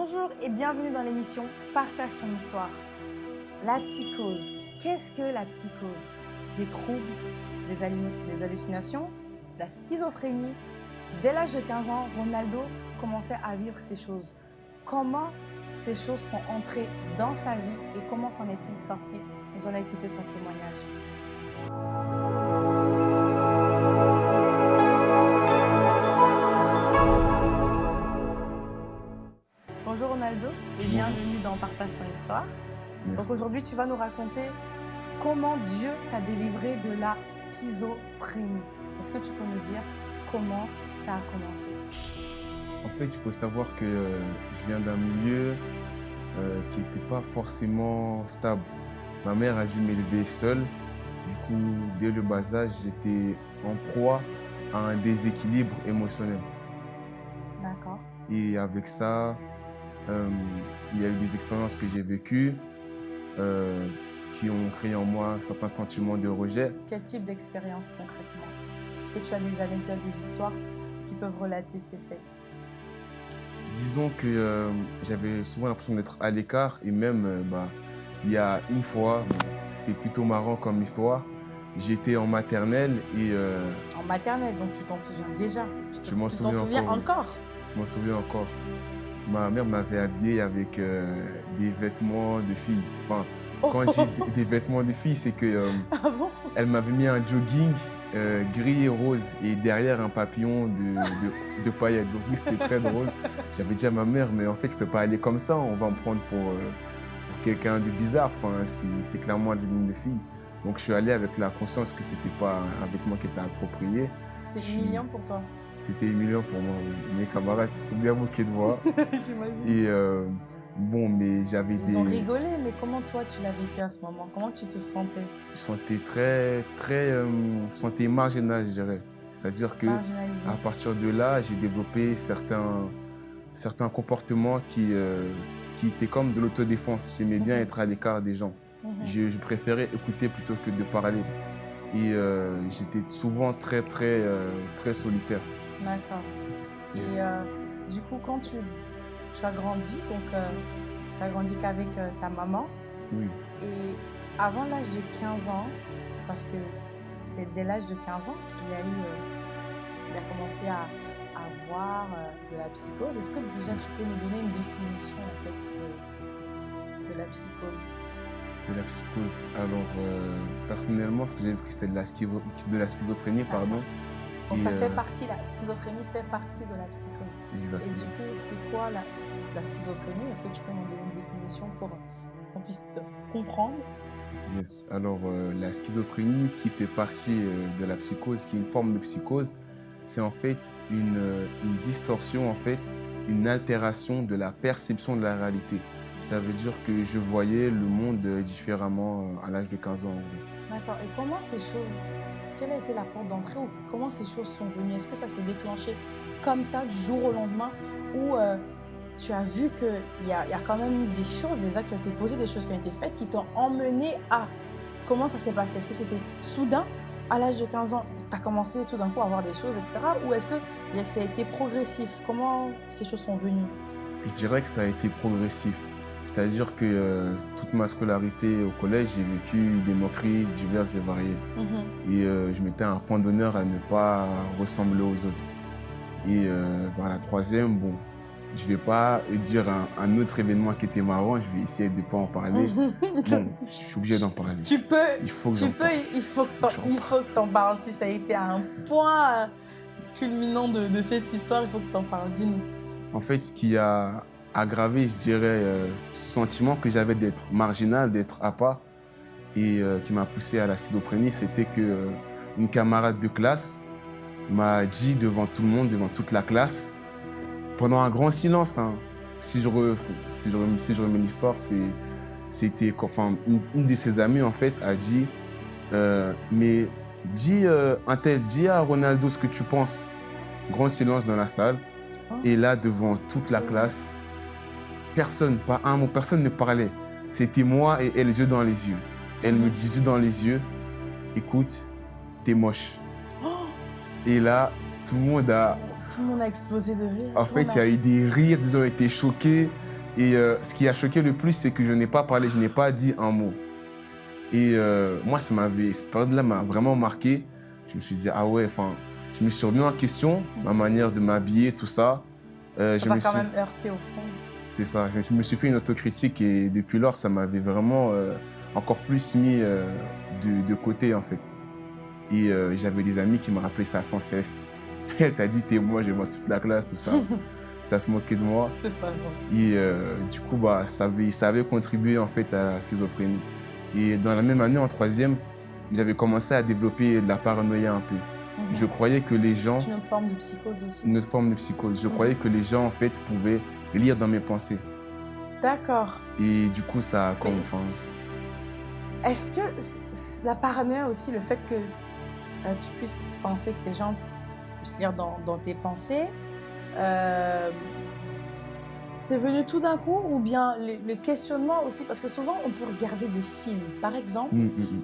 Bonjour et bienvenue dans l'émission Partage ton histoire. La psychose. Qu'est-ce que la psychose? Des troubles, des hallucinations, de la schizophrénie. Dès l'âge de 15 ans, Ronaldo commençait à vivre ces choses. Comment ces choses sont entrées dans sa vie et comment s'en est-il sorti? Nous allons écouter son témoignage. Bonjour Ronaldo et bienvenue dans Partage ton histoire. Merci. Donc aujourd'hui, tu vas nous raconter comment Dieu t'a délivré de la schizophrénie. Est-ce que tu peux nous dire comment ça a commencé? En fait, il faut savoir que je viens d'un milieu qui n'était pas forcément stable. Ma mère a dû m'élever seule. Du coup, dès le bas âge, j'étais en proie à un déséquilibre émotionnel. D'accord. Et avec ça, il y a eu des expériences que j'ai vécues qui ont créé en moi certains sentiments de rejet. Quel type d'expérience concrètement? Est-ce que tu as des anecdotes, des histoires qui peuvent relater ces faits? Disons que j'avais souvent l'impression d'être à l'écart et même il y a une fois, c'est plutôt marrant comme histoire, j'étais en maternelle et En maternelle, donc tu t'en souviens déjà? Je m'en Tu t'en souviens souviens encore? je m'en souviens encore. Ma mère m'avait habillé avec des vêtements de fille. Enfin, quand j'ai des vêtements de fille, c'est que Ah bon? elle m'avait mis un jogging gris et rose et derrière un papillon de paillettes. Donc oui, c'était très drôle. J'avais dit à ma mère, mais en fait, je ne peux pas aller comme ça. On va me prendre pour quelqu'un de bizarre. Enfin, c'est clairement un jogging de fille. Donc je suis allé avec la conscience que ce n'était pas un vêtement qui était approprié. C'est humiliant pour toi? C'était humiliant pour moi. Mes camarades se sont bien moqués de moi. J'imagine. Et mais j'avais Ils ont rigolé, mais comment toi tu l'as vécu à ce moment? Comment tu te sentais? Je sentais je sentais marginal, je dirais. C'est-à-dire que Marginalisé. à partir de là, j'ai développé certains comportements qui étaient comme de l'autodéfense. J'aimais bien être à l'écart des gens. Je préférais écouter plutôt que de parler. Et j'étais souvent très solitaire. D'accord. Yes. Et du coup, quand tu as grandi, donc tu as grandi qu'avec ta maman. Oui. Et avant l'âge de 15 ans, parce que c'est dès l'âge de 15 ans qu'il a commencé à avoir de la psychose. Est-ce que déjà tu peux nous donner une définition en fait de la psychose? De la psychose. Alors, personnellement, ce que j'ai vu, c'était de la schizophrénie, pardon. Donc ça fait partie, la schizophrénie fait partie de la psychose. Exactement. Et du coup, c'est quoi la schizophrénie? Est-ce que tu peux nous donner une définition pour qu'on puisse te comprendre? Yes. Alors, la schizophrénie qui fait partie de la psychose, qui est une forme de psychose, c'est en fait une distorsion, en fait, une altération de la perception de la réalité. Ça veut dire que je voyais le monde différemment à l'âge de 15 ans. D'accord. Et comment ces choses, quelle a été la porte d'entrée ou comment ces choses sont venues? Est-ce que ça s'est déclenché comme ça, du jour au lendemain, ou tu as vu qu'il y a quand même eu des choses, des actes qui ont été posés, des choses qui ont été faites, qui t'ont emmené à... Comment ça s'est passé? Est-ce que c'était soudain, à l'âge de 15 ans, tu as commencé tout d'un coup à voir des choses, etc. Ou est-ce que ça a été progressif? Comment ces choses sont venues? Je dirais que ça a été progressif. C'est-à-dire que toute ma scolarité au collège, j'ai vécu des moqueries diverses et variées. Et je mettais un point d'honneur à ne pas ressembler aux autres. Et vers la troisième, bon, je ne vais pas dire un autre événement qui était marrant, je vais essayer de ne pas en parler. Bon, je suis obligé d'en parler. Tu peux, il faut que il faut que tu en parles. Si ça a été à un point culminant de cette histoire, il faut que tu en parles. Dis-nous. En fait, ce qui a aggravé, je dirais, ce sentiment que j'avais d'être marginal, d'être à part, et qui m'a poussé à la schizophrénie, c'était que une camarade de classe m'a dit devant tout le monde, devant toute la classe, pendant un grand silence, hein, si je remets l'histoire, c'était enfin, une de ses amies en fait a dit mais dis dis à Ronaldo ce que tu penses. Grand silence dans la salle. Et là, devant toute la classe, personne, pas un mot, personne ne parlait. C'était moi et elle, les yeux dans les yeux. Elle me dit, yeux dans les yeux, écoute, t'es moche. Et là, tout le monde a explosé de rire. En fait, il y a eu des rires, ils ont été choqués. Et ce qui a choqué le plus, c'est que je n'ai pas parlé, je n'ai pas dit un mot. Et moi, cette période-là m'a vraiment marqué. Je me suis dit, ah ouais, enfin, je me suis remis en question, ma manière de m'habiller, tout ça. Ça m'a quand même heurté au fond. C'est ça, je me suis fait une autocritique et depuis lors, ça m'avait vraiment encore plus mis de côté en fait. Et j'avais des amis qui me rappelaient ça sans cesse. Elle t'a dit, t'es moi, j'ai moi toute la classe, tout ça. Ça se moquait de moi. C'est pas gentil. Et du coup, bah, ça avait contribué en fait à la schizophrénie. Et dans la même année, en troisième, j'avais commencé à développer de la paranoïa un peu. Je croyais que les gens... C'est une autre forme de psychose aussi. Une autre forme de psychose. Je croyais que les gens en fait pouvaient lire dans mes pensées. D'accord. Et du coup, ça a comme... Est-ce que la paranoïa aussi, le fait que tu puisses penser que les gens puissent lire dans tes pensées, c'est venu tout d'un coup ou bien le questionnement aussi, parce que souvent on peut regarder des films, par exemple,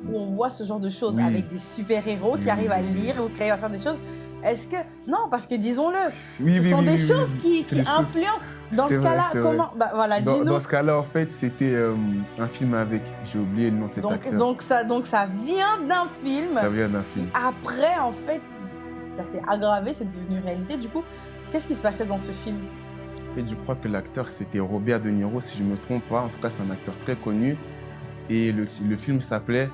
où on voit ce genre de choses avec des super-héros qui arrivent à lire ou qui arrivent à faire des choses. Est-ce que... Non, parce que disons-le, ce sont des choses qui influencent. Dans ce cas-là, comment... Bah, voilà, dis-nous. Dans ce cas-là, en fait, c'était un film avec... J'ai oublié le nom de cet acteur. Donc ça vient d'un film. Ça vient d'un film. Après, en fait, ça s'est aggravé, c'est devenu réalité. Du coup, qu'est-ce qui se passait dans ce film? En fait, je crois que l'acteur, c'était Robert De Niro, si je ne me trompe pas. En tout cas, c'est un acteur très connu. Et le film s'appelait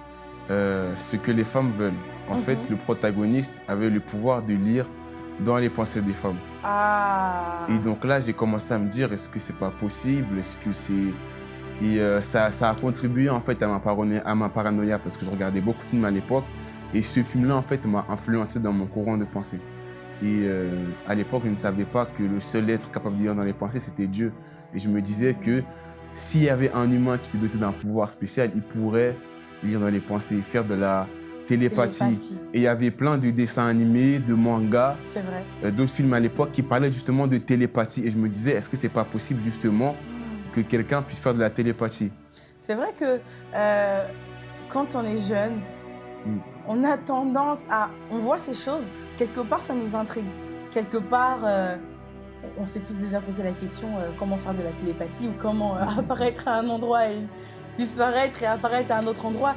Ce que les femmes veulent. En fait, le protagoniste avait le pouvoir de lire dans les pensées des femmes. Ah. Et donc là, j'ai commencé à me dire, est-ce que c'est pas possible? Est-ce que c'est... Et ça a contribué en fait à ma paranoïa parce que je regardais beaucoup de films à l'époque. Et ce film-là, en fait, m'a influencé dans mon courant de pensée. Et à l'époque, je ne savais pas que le seul être capable de lire dans les pensées, c'était Dieu. Et je me disais que s'il y avait un humain qui était doté d'un pouvoir spécial, il pourrait lire dans les pensées, faire de la télépathie. Et il y avait plein de dessins animés, de mangas, d'autres films à l'époque qui parlaient justement de télépathie. Et je me disais, est-ce que c'est pas possible justement que quelqu'un puisse faire de la télépathie? C'est vrai que quand on est jeune, on a tendance à... On voit ces choses, quelque part ça nous intrigue. Quelque part, on s'est tous déjà posé la question comment faire de la télépathie ou comment apparaître à un endroit et disparaître et apparaître à un autre endroit.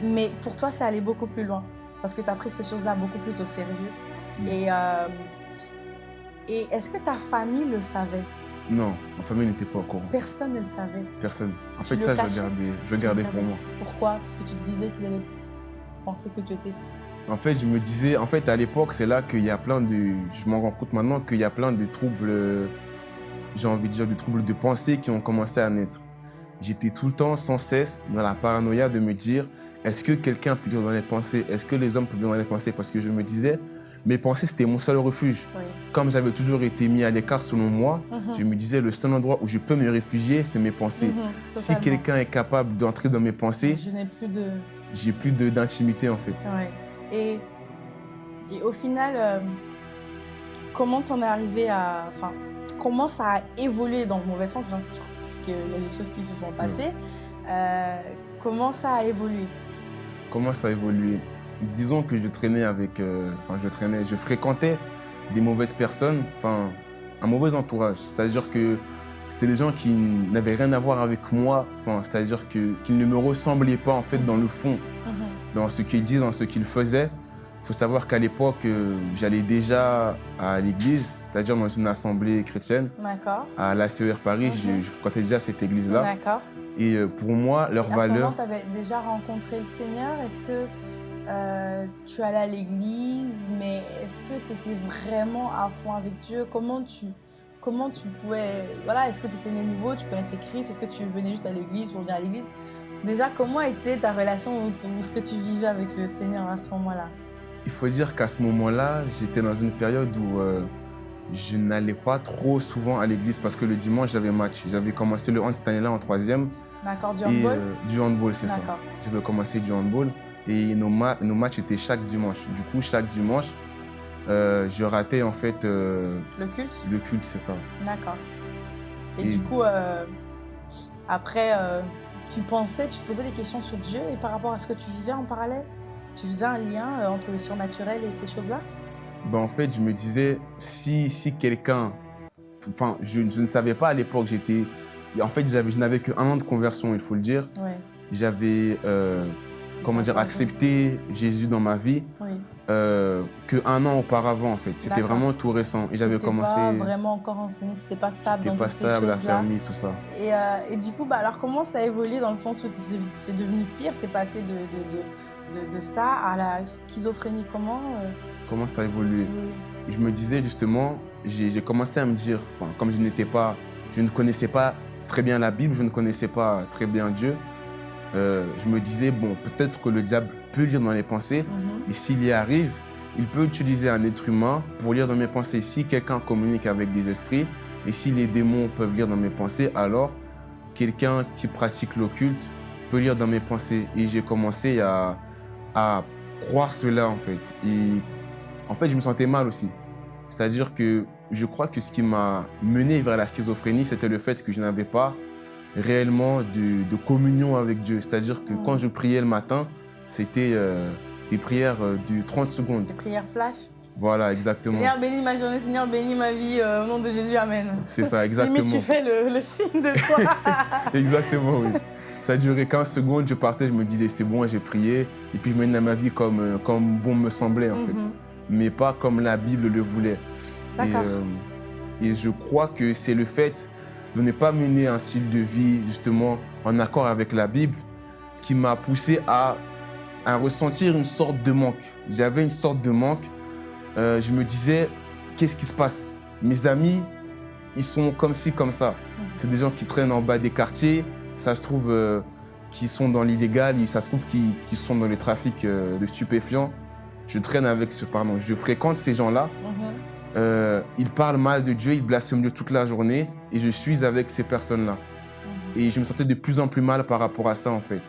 Mais pour toi, ça allait beaucoup plus loin parce que tu as pris ces choses-là beaucoup plus au sérieux. Et est-ce que ta famille le savait? Non, ma famille n'était pas au courant. Personne ne le savait? Personne. En fait, ça, je le gardais pour moi. Pourquoi? Parce que tu te disais qu'ils allaient penser que tu étais fou. En fait, je me disais, en fait, à l'époque, c'est là qu'il y a plein de... Je m'en rends compte maintenant qu'il y a plein de troubles, j'ai envie de dire, de troubles de pensée qui ont commencé à naître. J'étais tout le temps, sans cesse, dans la paranoïa de me dire, est-ce que quelqu'un peut lire dans les pensées? Est-ce que les hommes peuvent lire dans les pensées? Parce que je me disais, mes pensées, c'était mon seul refuge. Oui. Comme j'avais toujours été mis à l'écart selon moi, je me disais, le seul endroit où je peux me réfugier, c'est mes pensées. Si quelqu'un est capable d'entrer dans mes pensées, je n'ai plus de... J'ai plus d'intimité, en fait. Ouais. Et au final, comment t'en es arrivé à... Enfin, comment ça a évolué dans le mauvais sens, bien sûr, parce qu'il y a des choses qui se sont passées. Comment ça a évolué? Comment ça a évolué? Disons que je traînais avec... je fréquentais des mauvaises personnes, enfin, un mauvais entourage. C'est-à-dire que c'était des gens qui n'avaient rien à voir avec moi, enfin, c'est-à-dire qu'ils ne me ressemblaient pas, en fait, dans le fond, dans ce qu'ils disent, dans ce qu'ils faisaient. Il faut savoir qu'à l'époque, j'allais déjà à l'église, c'est-à-dire dans une assemblée chrétienne. D'accord. À l'ACER Paris, je fréquentais déjà cette église-là. D'accord. Et pour moi, leur valeur... À ce moment, tu avais déjà rencontré le Seigneur. Est-ce que tu allais à l'église, mais est-ce que tu étais vraiment à fond avec Dieu? Comment tu pouvais... Voilà, est-ce que tu étais né nouveau, tu connaissais Christ? Est-ce que tu venais juste à l'église pour venir à l'église? Déjà, comment était ta relation ou ce que tu vivais avec le Seigneur à ce moment-là? Il faut dire qu'à ce moment-là, j'étais dans une période où je n'allais pas trop souvent à l'église parce que le dimanche, j'avais match. J'avais commencé le hand cette année-là en troisième. D'accord, du handball? Du handball, c'est ça. J'avais commencé du handball et nos matchs étaient chaque dimanche. Du coup, chaque dimanche, je ratais en fait... le culte? Le culte, c'est ça. D'accord. Et du coup, après, tu te posais des questions sur Dieu et par rapport à ce que tu vivais en parallèle? Tu faisais un lien entre le surnaturel et ces choses-là? Ben, en fait, je me disais, si quelqu'un... Enfin, je ne savais pas à l'époque, Et en fait, je n'avais qu'un an de conversion, il faut le dire. Ouais. J'avais, accepté Jésus dans ma vie Oui. qu'un an auparavant, en fait. C'était vraiment tout récent. Et j'avais commencé... Tu n'étais pas vraiment encore enseigné, tu n'étais pas stable dans toutes ces choses-là. T'es pas stable, affermi, tout ça. Et du coup, alors comment ça a évolué dans le sens où c'est devenu pire, c'est passé de ça à la schizophrénie, Comment ça a évolué? Oui. Je me disais justement, j'ai commencé à me dire, comme je ne connaissais pas très bien la Bible, je ne connaissais pas très bien Dieu, je me disais, bon, peut-être que le diable peut lire dans les pensées, et s'il y arrive, il peut utiliser un être humain pour lire dans mes pensées. Si quelqu'un communique avec des esprits, et si les démons peuvent lire dans mes pensées, alors quelqu'un qui pratique l'occulte peut lire dans mes pensées. Et j'ai commencé à croire cela, en fait. Et en fait, je me sentais mal aussi. C'est-à-dire que je crois que ce qui m'a mené vers la schizophrénie, c'était le fait que je n'avais pas réellement de communion avec Dieu. C'est-à-dire que quand je priais le matin, c'était des prières de 30 secondes. Des prières flash? Voilà, exactement. Seigneur, bénis ma journée, Seigneur, bénis ma vie, au nom de Jésus, Amen. C'est ça, exactement. Limite, tu fais le signe de croix. Exactement, oui. Ça durait 15 secondes, je partais, je me disais, c'est bon, j'ai prié. Et puis je menais ma vie comme bon me semblait, en fait. Mais pas comme la Bible le voulait. D'accord. Et je crois que c'est le fait de ne pas mener un style de vie, justement, en accord avec la Bible, qui m'a poussé à ressentir une sorte de manque. J'avais une sorte de manque. Je me disais, qu'est-ce qui se passe? Mes amis, ils sont comme ci, comme ça. C'est des gens qui traînent en bas des quartiers. Ça se trouve qu'ils sont dans l'illégal. Ça se trouve qu'ils sont dans le trafic de stupéfiants. Je fréquente ces gens-là. Ils parlent mal de Dieu, ils blasphèment Dieu toute la journée. Et je suis avec ces personnes-là. Et je me sentais de plus en plus mal par rapport à ça, en fait.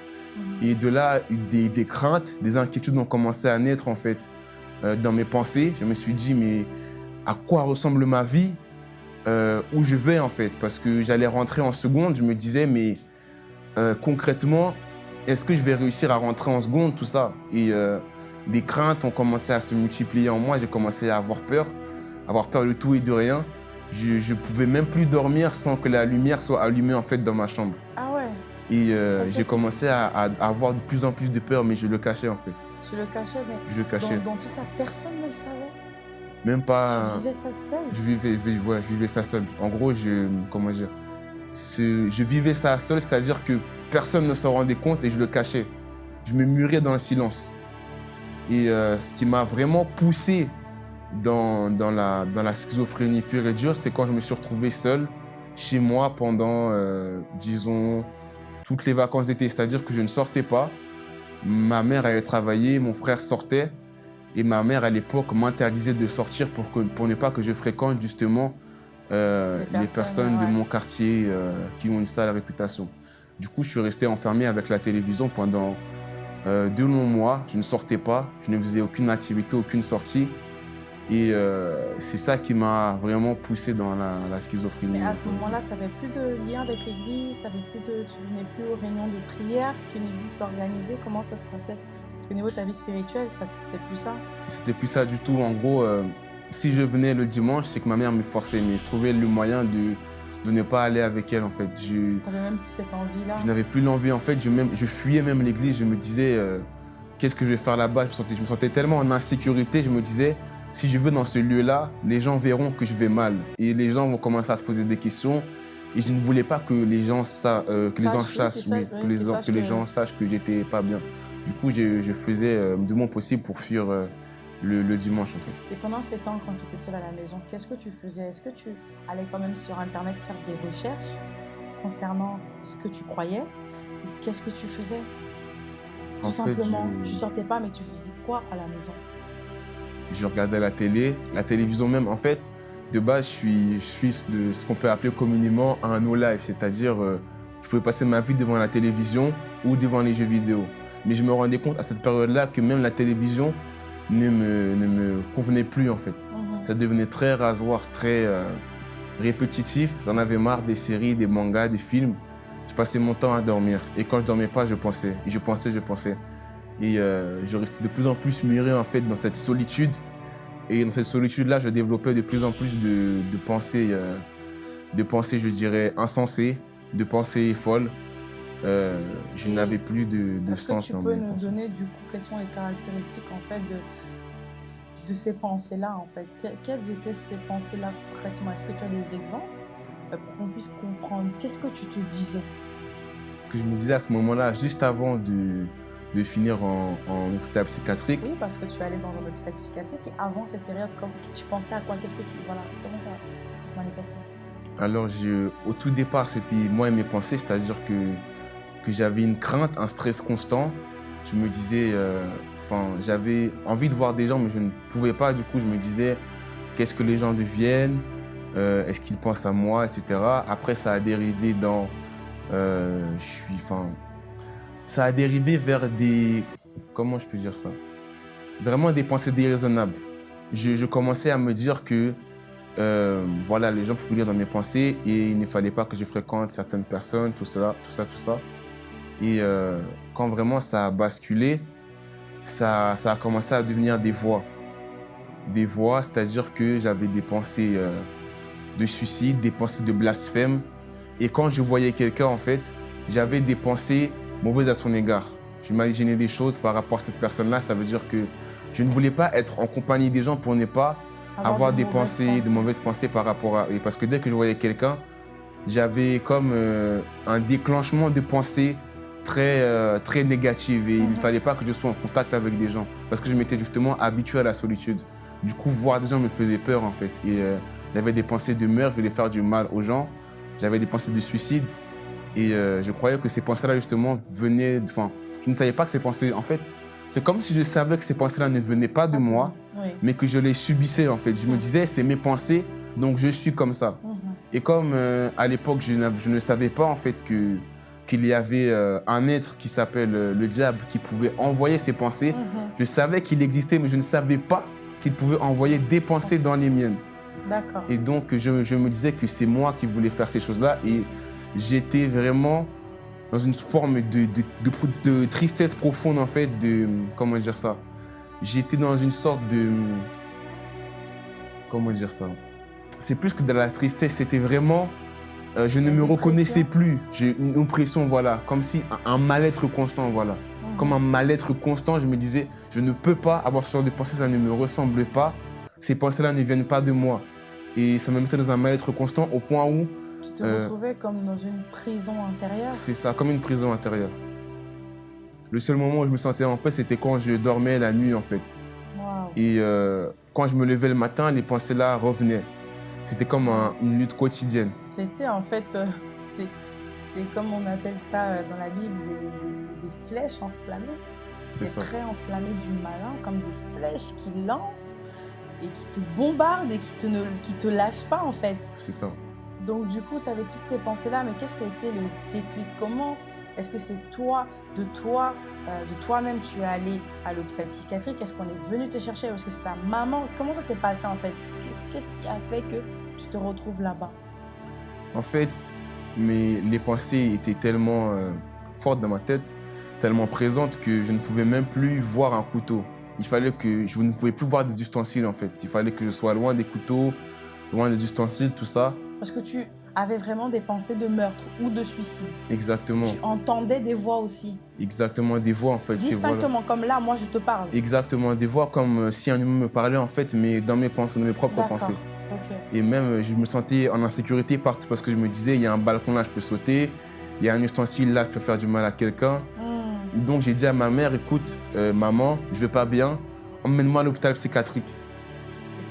Et de là, des craintes, des inquiétudes ont commencé à naître, en fait, dans mes pensées. Je me suis dit, mais à quoi ressemble ma vie? Où je vais, en fait? Parce que j'allais rentrer en seconde. Je me disais, mais concrètement, est-ce que je vais réussir à rentrer en seconde, tout ça? Et les craintes ont commencé à se multiplier en moi. J'ai commencé à avoir peur de tout et de rien. Je ne pouvais même plus dormir sans que la lumière soit allumée, en fait, dans ma chambre. Ah ouais? Et j'ai commencé à avoir de plus en plus de peur, mais je le cachais, en fait. Tu le cachais, mais je le cachais. Dans tout ça, personne ne le savait? Même pas... Tu vivais ça seul? Je vivais ça seul. En gros, je vivais ça seul, c'est-à-dire que personne ne s'en rendait compte et je le cachais. Je me murais dans le silence. Et ce qui m'a vraiment poussé dans la schizophrénie pure et dure, c'est quand je me suis retrouvé seul chez moi pendant, disons, toutes les vacances d'été. C'est-à-dire que je ne sortais pas. Ma mère allait travailler, mon frère sortait. Et ma mère, à l'époque, m'interdisait de sortir pour ne pas que je fréquente justement les personnes de mon quartier qui ont une sale réputation. Du coup, je suis resté enfermé avec la télévision pendant 2 longs mois. Je ne sortais pas, je ne faisais aucune activité, aucune sortie. Et c'est ça qui m'a vraiment poussé dans la schizophrénie. Mais à ce moment-là, tu n'avais plus de lien avec l'église, tu ne venais plus aux réunions de prière qu'une église peut organiser. Comment ça se passait? Parce qu'au niveau de ta vie spirituelle, c'était plus ça? C'était plus ça du tout. En gros, si je venais le dimanche, c'est que ma mère me forçait. Mais je trouvais le moyen de ne pas aller avec elle, en fait. Tu n'avais même plus cette envie-là? Je n'avais plus l'envie. En fait, je fuyais même l'église. Je me disais, qu'est-ce que je vais faire là-bas? Je me sentais tellement en insécurité. Je me disais, si je vais dans ce lieu-là, les gens verront que je vais mal. Et les gens vont commencer à se poser des questions. Et je ne voulais pas que les gens sachent que j'étais pas bien. Du coup, je faisais de mon possible pour fuir le dimanche, en fait. Et pendant ces temps, quand tu étais seul à la maison, qu'est-ce que tu faisais? Est-ce que tu allais quand même sur Internet faire des recherches concernant ce que tu croyais? Qu'est-ce que tu faisais? Tout simplement, tu sortais pas, mais tu faisais quoi à la maison? Je regardais la télé, la télévision même. En fait, de base, je suis de ce qu'on peut appeler communément un no-life, c'est-à-dire je pouvais passer ma vie devant la télévision ou devant les jeux vidéo. Mais je me rendais compte à cette période-là que même la télévision ne me convenait plus, en fait. Ça devenait très rasoir, très répétitif. J'en avais marre des séries, des mangas, des films. Je passais mon temps à dormir. Et quand je dormais pas, je pensais. Et je pensais. Et je restais de plus en plus muré, en fait, dans cette solitude. Et dans cette solitude-là, je développais de plus en plus de pensées, je dirais, insensées, de pensées folles. Je n'avais plus de sens dans mes Est-ce que tu peux nous pensées. donner du coup quelles sont les caractéristiques en fait de ces pensées-là en fait? Quelles étaient ces pensées-là concrètement? Est-ce que tu as des exemples pour qu'on puisse comprendre? Qu'est-ce que tu te disais? Ce que je me disais à ce moment-là, juste avant de finir en hôpital psychiatrique, Oui, parce que tu allais dans un hôpital psychiatrique et avant cette période, tu pensais à quoi? Voilà, comment ça se manifestait? alors au tout départ, c'était moi et mes pensées, c'est-à-dire que j'avais une crainte, un stress constant. Je me disais, j'avais envie de voir des gens, mais je ne pouvais pas. Du coup, je me disais, qu'est-ce que les gens deviennent? Est-ce qu'ils pensent à moi, etc. Après, ça a dérivé dans, ça a dérivé vers des, comment je peux dire ça? Vraiment des pensées déraisonnables. Je commençais à me dire que, voilà, les gens pouvaient lire dans mes pensées et il ne fallait pas que je fréquente certaines personnes, tout ça, tout ça, tout ça. Et quand vraiment ça a basculé, ça a commencé à devenir des voix. Des voix, c'est-à-dire que j'avais des pensées de suicide, des pensées de blasphème. Et quand je voyais quelqu'un, en fait, j'avais des pensées mauvaises à son égard. Je m'imaginais des choses par rapport à cette personne-là. Ça veut dire que je ne voulais pas être en compagnie des gens pour ne pas avoir des pensées, de mauvaises pensées par rapport à eux. Parce que dès que je voyais quelqu'un, j'avais comme un déclenchement de pensées très négative et il ne fallait pas que je sois en contact avec des gens parce que je m'étais justement habitué à la solitude. Du coup, voir des gens me faisait peur en fait et j'avais des pensées de meurtre, je voulais faire du mal aux gens, j'avais des pensées de suicide et je croyais que ces pensées-là justement venaient, je ne savais pas que ces pensées, en fait, c'est comme si je savais que ces pensées-là ne venaient pas de moi, Oui. mais que je les subissais en fait. Je me disais, c'est mes pensées, donc je suis comme ça. Et comme à l'époque, je ne savais pas en fait qu'il y avait un être qui s'appelle le diable qui pouvait envoyer ses pensées. Je savais qu'il existait, mais je ne savais pas qu'il pouvait envoyer des pensées dans les miennes. D'accord. Et donc, je me disais que c'est moi qui voulais faire ces choses-là. Et j'étais vraiment dans une forme de tristesse profonde, en fait, comment dire ça? J'étais dans une sorte de... Comment dire ça? C'est plus que de la tristesse, c'était vraiment... je ne me reconnaissais plus. J'ai une oppression, voilà. Comme si un mal-être constant, voilà. Comme un mal-être constant, je me disais, je ne peux pas avoir ce genre de pensées, ça ne me ressemble pas. Ces pensées-là ne viennent pas de moi. Et ça me mettait dans un mal-être constant au point où... Tu te retrouvais comme dans une prison intérieure? C'est ça, comme une prison intérieure. Le seul moment où je me sentais en paix, c'était quand je dormais la nuit, en fait. Wow. Et quand je me levais le matin, les pensées-là revenaient. C'était comme une lutte quotidienne. C'était en fait, c'était comme on appelle ça dans la Bible, des flèches enflammées. C'est ça. Des traits enflammés du malin, comme des flèches qui lancent et qui te bombardent et qui te lâchent pas en fait. C'est ça. Donc du coup, tu avais toutes ces pensées-là, mais qu'est-ce qui a été le déclic? Comment est-ce que c'est de toi-même, tu es allé à l'hôpital psychiatrique? Est-ce qu'on est venu te chercher? Est-ce que c'est ta maman? Comment ça s'est passé en fait? Qu'est-ce qui a fait que tu te retrouves là-bas? En fait, les pensées étaient tellement fortes dans ma tête, tellement présentes que je ne pouvais même plus voir un couteau. Il fallait que je ne pouvais plus voir des ustensiles en fait. Il fallait que je sois loin des couteaux, loin des ustensiles, tout ça. Parce que tu avais vraiment des pensées de meurtre ou de suicide. Exactement. Tu entendais des voix aussi. Exactement, des voix en fait. Distinctement, comme là, moi je te parle. Exactement, des voix comme si un humain me parlait en fait, mais dans mes pensées, dans mes propres pensées. Ok. Et même, je me sentais en insécurité partout parce que je me disais, il y a un balcon là, je peux sauter. Il y a un ustensile là, je peux faire du mal à quelqu'un. Donc j'ai dit à ma mère, écoute, maman, je vais pas bien, emmène-moi à l'hôpital psychiatrique.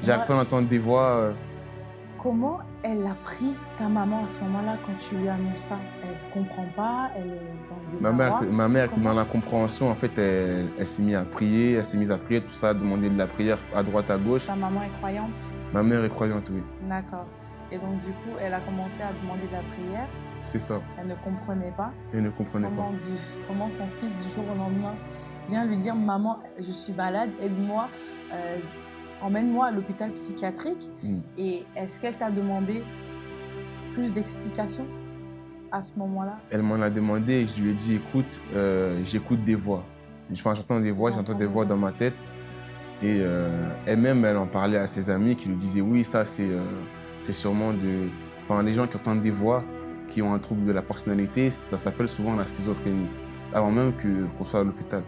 J'arrive pas à entendre des voix. Comment elle a pris ta maman à ce moment-là quand tu lui annonces ça? Elle comprend pas, elle est dans le désarroi. Ma mère qui est dans la compréhension, en fait, elle s'est mise à prier, tout ça, à demander de la prière à droite, à gauche. Ta maman est croyante? Ma mère est croyante, oui. D'accord. Et donc du coup, elle a commencé à demander de la prière. C'est ça. Elle ne comprenait pas. Elle ne comprenait pas. Comment son fils du jour au lendemain vient lui dire, maman, je suis malade, aide-moi, emmène-moi à l'hôpital psychiatrique. Et est-ce qu'elle t'a demandé plus d'explications à ce moment-là? Elle m'en a demandé et je lui ai dit, écoute, j'écoute des voix. J'entends des voix dans ma tête. Et elle-même, elle en parlait à ses amis qui lui disaient, oui, ça c'est sûrement les gens qui entendent des voix, qui ont un trouble de la personnalité, ça s'appelle souvent la schizophrénie, avant même qu'on soit à l'hôpital.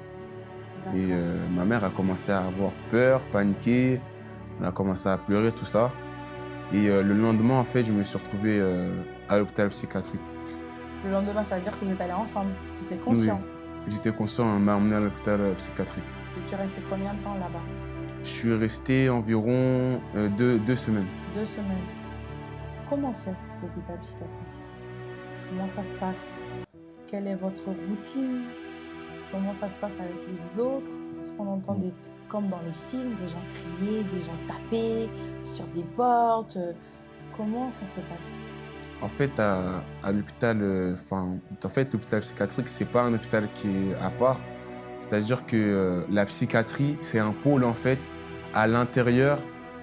Et ma mère a commencé à avoir peur, paniquer, elle a commencé à pleurer, tout ça. Et le lendemain, en fait, je me suis retrouvé à l'hôpital psychiatrique. Le lendemain, ça veut dire que vous êtes allés ensemble. Tu étais conscient? Oui, j'étais conscient, on m'a emmené à l'hôpital psychiatrique. Et tu es resté combien de temps là-bas? Je suis resté environ 2 semaines. 2 semaines. Comment c'est l'hôpital psychiatrique? Comment ça se passe? Quelle est votre routine? Comment ça se passe avec les autres? Est-ce qu'on entend comme dans les films, des gens crier, des gens taper sur des portes? Comment ça se passe? En fait, à l'hôpital, l'hôpital psychiatrique, c'est pas un hôpital qui est à part. C'est-à-dire que la psychiatrie, c'est un pôle en fait à l'intérieur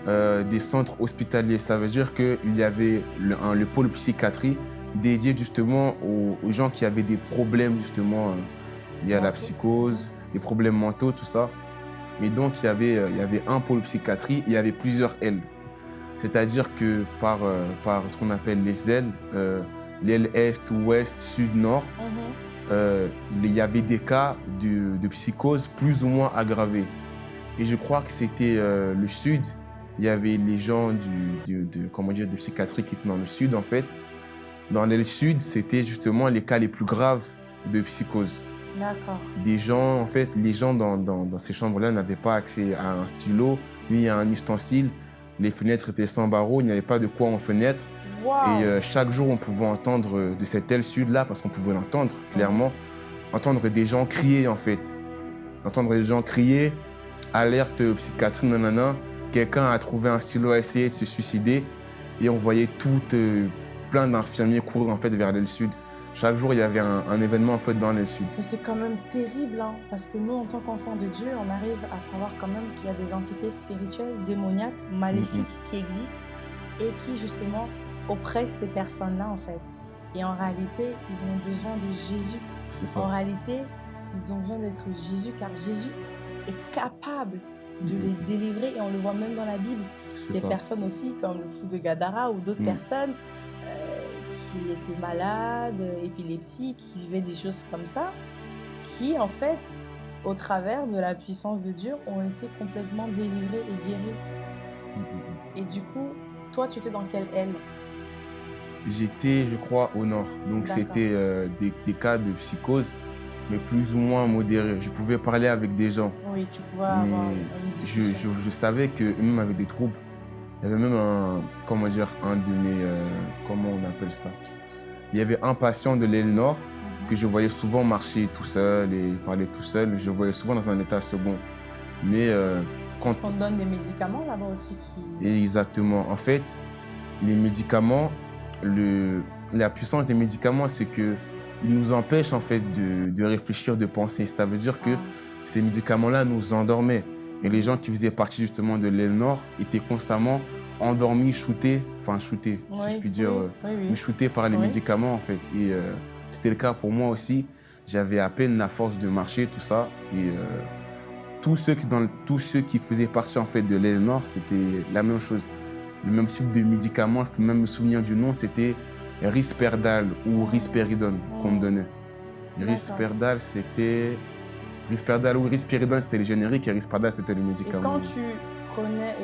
des centres hospitaliers. Ça veut dire qu'il y avait le pôle psychiatrie dédié justement aux gens qui avaient des problèmes justement liés à la psychose, des problèmes mentaux, tout ça. Mais donc il y avait un pôle psychiatrie, il y avait plusieurs ailes. C'est-à-dire que par ce qu'on appelle les ailes, l'aile est, ouest, sud, nord, il y avait des cas de psychose plus ou moins aggravés. Et je crois que c'était le sud. Il y avait les gens de psychiatrie qui étaient dans le sud, en fait. Dans l'aile sud, c'était justement les cas les plus graves de psychose. D'accord. Des gens, en fait, les gens dans ces chambres-là n'avaient pas accès à un stylo ni à un ustensile. Les fenêtres étaient sans barreaux, il n'y avait pas de quoi en fenêtre. Wow. Et chaque jour, on pouvait entendre de cette aile sud-là, parce qu'on pouvait l'entendre clairement, entendre des gens crier en fait. Entendre des gens crier, alerte psychiatrie, nanana. Quelqu'un a trouvé un stylo, a essayé de se suicider. Et on voyait plein d'infirmiers courir en fait vers l'aile sud. Chaque jour, il y avait un événement en fait dans l'aile sud. Mais c'est quand même terrible, hein, parce que nous, en tant qu'enfants de Dieu, on arrive à savoir quand même qu'il y a des entités spirituelles, démoniaques, maléfiques qui existent et qui justement oppressent ces personnes-là en fait. Et en réalité, ils ont besoin de Jésus. C'est ça. En réalité, ils ont besoin d'être Jésus, car Jésus est capable de les délivrer et on le voit même dans la Bible. Des personnes aussi comme le fou de Gadara ou d'autres personnes qui étaient malades, épileptiques, qui vivaient des choses comme ça, qui en fait, au travers de la puissance de Dieu, ont été complètement délivrés et guéris. Et du coup, toi, tu étais dans quelle aile? J'étais, je crois, au nord. Donc c'était des cas de psychose, mais plus ou moins modérés. Je pouvais parler avec des gens. Oui, tu pouvais avoir une discussion. Je savais que même avec des troubles, il y avait même un de mes, comment on appelle ça? Il y avait un patient de l'aile nord que je voyais souvent marcher tout seul et parler tout seul. Je le voyais souvent dans un état second. Mais Parce qu'on donne des médicaments là-bas aussi qui... Exactement. En fait, les médicaments, la puissance des médicaments, c'est qu'ils nous empêchent en fait de réfléchir, de penser. Ça veut dire que ces médicaments-là nous endormaient. Et les gens qui faisaient partie justement de l'aile nord étaient constamment endormis, shootés, si je puis dire, shootés par les médicaments en fait. Et c'était le cas pour moi aussi. J'avais à peine la force de marcher, tout ça. Et tous ceux qui faisaient partie en fait de l'aile nord, c'était la même chose. Le même type de médicament, je peux même me souvenir du nom, c'était Risperdal ou Risperidone qu'on me donnait. Risperdal, c'était... Risperdal ou Risperidone, c'était le générique et Risperdal, c'était le médicament. Et quand tu prenais...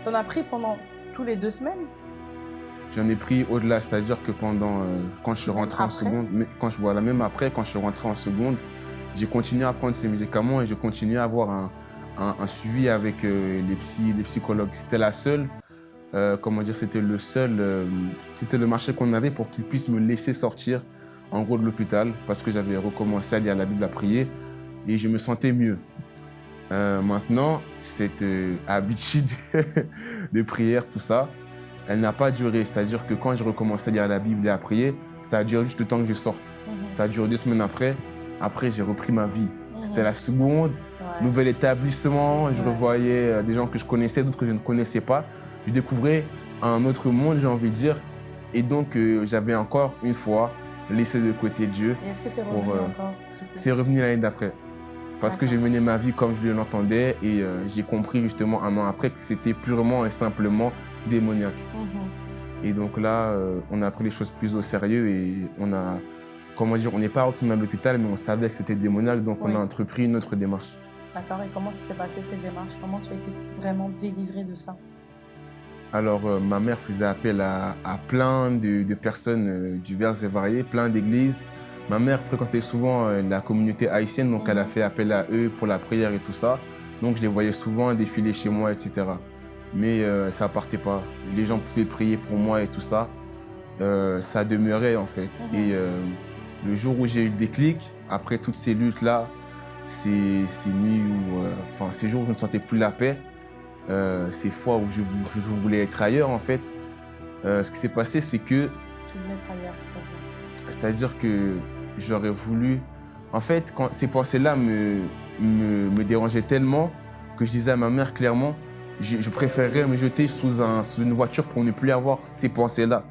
T'en as pris pendant tous les 2 semaines? J'en ai pris au-delà, c'est-à-dire que quand je suis rentré en seconde, même après, quand je suis rentré en seconde, j'ai continué à prendre ces médicaments et je continuais à avoir un suivi avec les psychologues. C'était c'était le marché qu'on avait pour qu'ils puissent me laisser sortir en gros de l'hôpital parce que j'avais recommencé à lire la Bible, à prier et je me sentais mieux. Maintenant, cette habitude de prière, tout ça, elle n'a pas duré. C'est-à-dire que quand je recommençais à lire la Bible et à prier, ça a duré juste le temps que je sorte. Ça a duré 2 semaines après. Après, j'ai repris ma vie. C'était la seconde, nouvel établissement. Je revoyais des gens que je connaissais, d'autres que je ne connaissais pas. Je découvrais un autre monde, j'ai envie de dire. Et donc, j'avais encore une fois laissé de côté Dieu. Et est-ce que c'est revenu encore? C'est revenu l'année d'après. Parce que j'ai mené ma vie comme je l'entendais et j'ai compris justement 1 an après que c'était purement et simplement démoniaque. Et donc là, on a pris les choses plus au sérieux et on a, comment dire, on n'est pas retourné à l'hôpital, mais on savait que c'était démoniaque, donc Oui. on a entrepris une autre démarche. D'accord, et comment ça s'est passé cette démarche? Comment tu as été vraiment délivré de ça? Alors, ma mère faisait appel à plein de personnes diverses et variées, plein d'églises. Ma mère fréquentait souvent la communauté haïtienne, donc elle a fait appel à eux pour la prière et tout ça. Donc, je les voyais souvent défiler chez moi, etc. Mais ça ne partait pas. Les gens pouvaient prier pour moi et tout ça. Ça demeurait, en fait. Et le jour où j'ai eu le déclic, après toutes ces luttes-là, ces nuits où, enfin, ces jours où je ne sentais plus la paix, ces fois où je voulais être ailleurs, en fait, ce qui s'est passé, c'est que... Tu voulais être ailleurs, c'est-à-dire? C'est-à-dire que j'aurais voulu... En fait, quand ces pensées-là me dérangeaient tellement que je disais à ma mère clairement, je préférerais me jeter sous une voiture pour ne plus avoir ces pensées-là.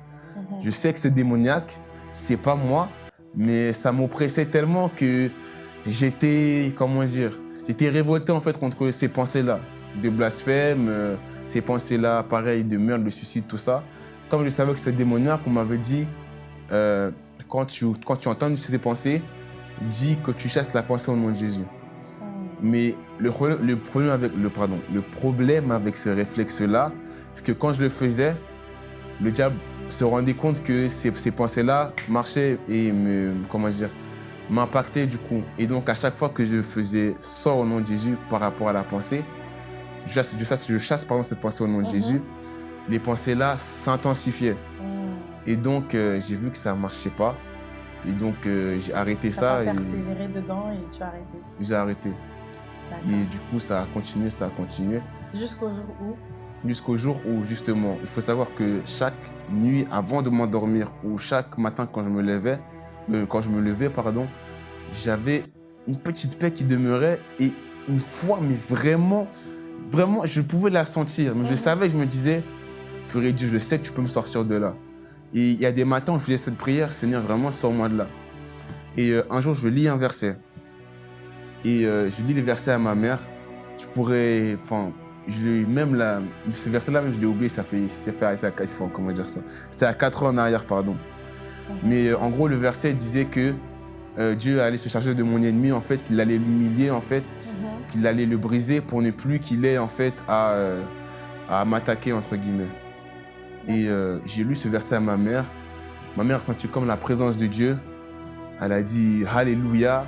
Je sais que c'est démoniaque, c'est pas moi, mais ça m'oppressait tellement que j'étais, comment dire, j'étais révolté en fait contre ces pensées-là, de blasphème, ces pensées-là, pareil, de meurtre, de suicide, tout ça. Comme je savais que c'était démoniaque, on m'avait dit, quand tu entends ces pensées, dis que tu chasses la pensée au nom de Jésus. Mais le problème avec ce réflexe-là, c'est que quand je le faisais, le diable se rendait compte que ces pensées-là marchaient et m'impactaient du coup. Et donc, à chaque fois que je faisais « sors au nom de Jésus » par rapport à la pensée, je chasse cette pensée au nom de Jésus, les pensées-là s'intensifiaient. Et donc, j'ai vu que ça ne marchait pas. Et donc, j'ai arrêté ça. Tu as persévéré dedans et tu as arrêté? J'ai arrêté. Et du coup, ça a continué. Jusqu'au jour où? Jusqu'au jour où, justement, il faut savoir que chaque nuit avant de m'endormir ou chaque matin quand je me levais, j'avais une petite paix qui demeurait et une foi, mais vraiment, je pouvais la sentir. Mais je savais, je me disais, purée Dieu, je sais que tu peux me sortir de là. Et il y a des matins où je faisais cette prière, Seigneur, vraiment, sors-moi de là. Et un jour, je lis un verset. Et je lis les versets à ma mère. Ce verset-là, même, je l'ai oublié, comment dire ça? C'était à 4 ans en arrière, pardon. Mais en gros, le verset disait que Dieu allait se charger de mon ennemi, en fait, qu'il allait l'humilier, en fait, qu'il allait le briser pour ne plus qu'il ait, en fait, à m'attaquer, entre guillemets. Et j'ai lu ce verset à ma mère. Ma mère a senti comme la présence de Dieu. Elle a dit « Alléluia ».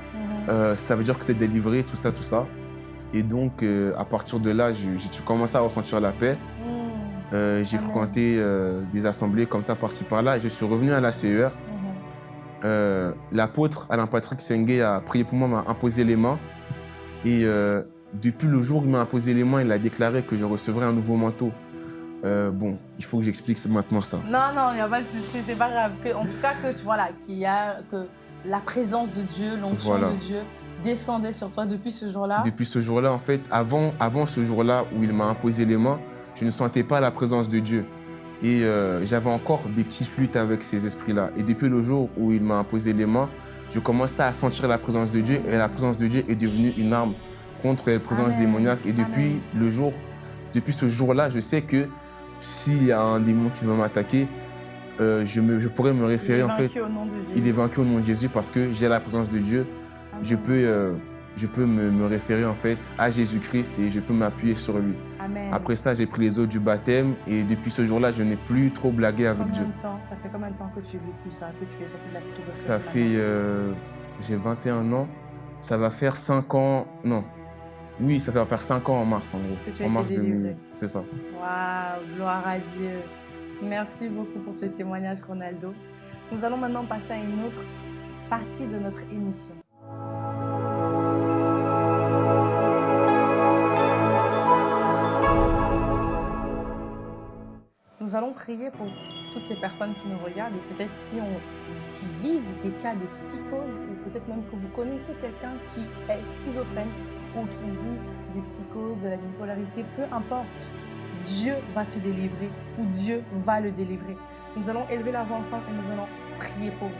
Ça veut dire que tu es délivré, tout ça. Et donc, à partir de là, j'ai commencé à ressentir la paix. J'ai fréquenté des assemblées comme ça, par-ci, par-là. Et je suis revenu à la CER. L'apôtre Alain Patrick Sengue a prié pour moi, m'a imposé les mains. Et depuis le jour où il m'a imposé les mains, il a déclaré que je recevrais un nouveau manteau. Bon, il faut que j'explique maintenant ça. Non, il n'y a pas de souci, c'est pas grave. En tout cas, que la présence de Dieu, l'onction de Dieu descendait sur toi depuis ce jour-là. Depuis ce jour-là, en fait, avant ce jour-là où il m'a imposé les mains, je ne sentais pas la présence de Dieu. Et j'avais encore des petites luttes avec ces esprits-là. Et depuis le jour où il m'a imposé les mains, je commençais à sentir la présence de Dieu. Et la présence de Dieu est devenue une arme contre les présences démoniaques. Et depuis ce jour-là, je sais que s'il y a un démon qui veut m'attaquer, je pourrais me référer, en fait. Il est vaincu au nom de Jésus parce que j'ai la présence de Dieu. Je peux me référer, en fait, à Jésus-Christ et je peux m'appuyer sur lui. Amen. Après ça, j'ai pris les eaux du baptême et depuis ce jour-là, je n'ai plus trop blagué avec Dieu. Ça fait combien de temps que tu vis plus ça, que tu es sorti de la schizophrénie? Ça fait... j'ai 21 ans. Ça va faire 5 ans... Non. Oui, ça va faire 5 ans en mars, en gros. Que tu as en mars été délivré. 2000. C'est ça. Waouh, gloire à Dieu. Merci beaucoup pour ce témoignage, Ronaldo. Nous allons maintenant passer à une autre partie de notre émission. Nous allons prier pour toutes ces personnes qui nous regardent et peut-être qui vivent des cas de psychose ou peut-être même que vous connaissez quelqu'un qui est schizophrène ou qui vit des psychoses, de la bipolarité, peu importe. Dieu va te délivrer ou Dieu va le délivrer. Nous allons élever la voix ensemble et nous allons prier pour vous.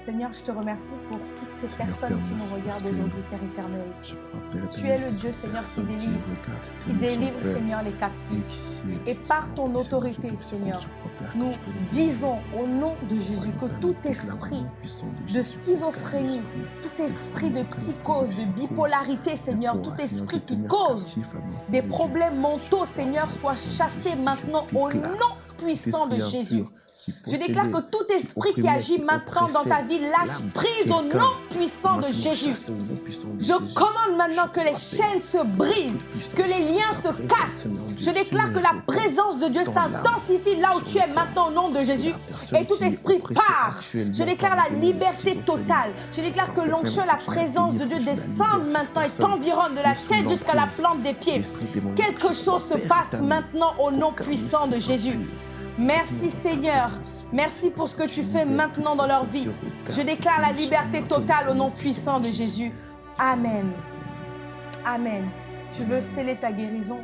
Seigneur, je te remercie pour toutes ces Seigneur, personnes Père, qui nous merci parce regardent que aujourd'hui, Père éternel. Je crois, Père Tu éternel, es le Dieu, Seigneur, qui personne délivre, regarde cette qui émission, délivre, Père, Seigneur, les et captifs. qui Et par ton Seigneur, autorité, je te Seigneur, supplie, je crois, Père, que nous tu peux nous disons au nom de délivrer. Jésus que Père, tout nous déclarons esprit au nom puissant de Jésus, schizophrénie, aucun tout esprit de aucun esprit psychose, de psychose bipolarité, Seigneur, ne pourra, tout Seigneur, esprit te qui tenir cause captif à l'enfant des de Dieu. problèmes mentaux, Je Seigneur, crois, soient au nom de chassés Jésus, maintenant je au déclare nom puissant de esprit Jésus. impur qui Je déclare que possédait, tout qui esprit qui opprimait, agit qui maintenant dans ta oppressait vie lâche l'âme de prise au quelqu'un, nom puissant de maintenant Jésus. chassé au nom puissant de Je Jésus. commande maintenant que les Je chaînes se brisent, puissance, que les liens la se présence, cassent. Seigneur Dieu, Je déclare que la Seigneur, présence de Dieu dans l'âme, s'intensifie là où sur tu le es corps. maintenant au nom de Jésus. La personne Et tout qui est esprit oppressée part. actuellement Je déclare par la le démon de liberté schizophrénie. totale. Je déclare que l'onction, la présence de Dieu descende maintenant et t'environne de la tête jusqu'à la plante des pieds. Quelque chose se passe maintenant au nom puissant de Jésus. Merci Seigneur. Merci pour ce que tu fais maintenant dans leur vie. Je déclare la liberté totale au nom puissant de Jésus. Amen. Amen. Tu veux sceller ta guérison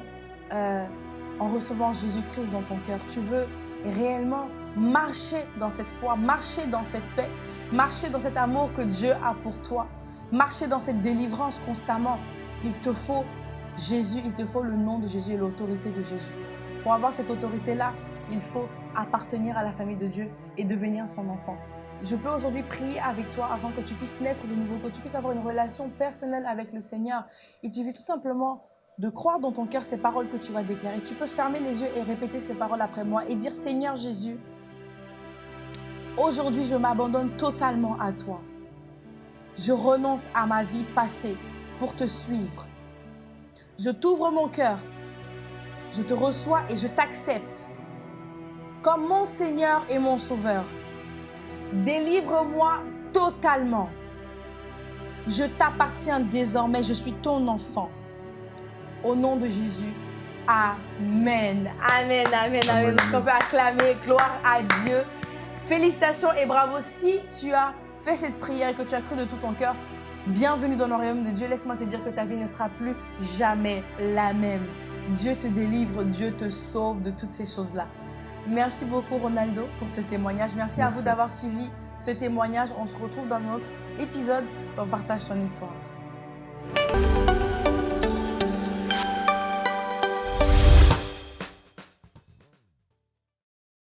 en recevant Jésus-Christ dans ton cœur. Tu veux réellement marcher dans cette foi, marcher dans cette paix, marcher dans cet amour que Dieu a pour toi, marcher dans cette délivrance constamment. Il te faut Jésus, il te faut le nom de Jésus et l'autorité de Jésus. Pour avoir cette autorité-là, il faut appartenir à la famille de Dieu et devenir son enfant. Je peux aujourd'hui prier avec toi afin que tu puisses naître de nouveau, que tu puisses avoir une relation personnelle avec le Seigneur. Il suffit tout simplement de croire dans ton cœur ces paroles que tu vas déclarer. Tu peux fermer les yeux et répéter ces paroles après moi et dire « Seigneur Jésus, aujourd'hui je m'abandonne totalement à toi. Je renonce à ma vie passée pour te suivre. Je t'ouvre mon cœur. Je te reçois et je t'accepte comme mon Seigneur et mon Sauveur. Délivre-moi totalement. Je t'appartiens désormais, je suis ton enfant. Au nom de Jésus, Amen. Amen, amen, amen. Est-ce qu'on peut acclamer? Gloire à Dieu. Félicitations et bravo si tu as fait cette prière et que tu as cru de tout ton cœur. Bienvenue dans le royaume de Dieu. Laisse-moi te dire que ta vie ne sera plus jamais la même. Dieu te délivre, Dieu te sauve de toutes ces choses-là. Merci beaucoup Ronaldo pour ce témoignage. Merci à vous d'avoir suivi ce témoignage. On se retrouve dans notre épisode dans Partage ton histoire.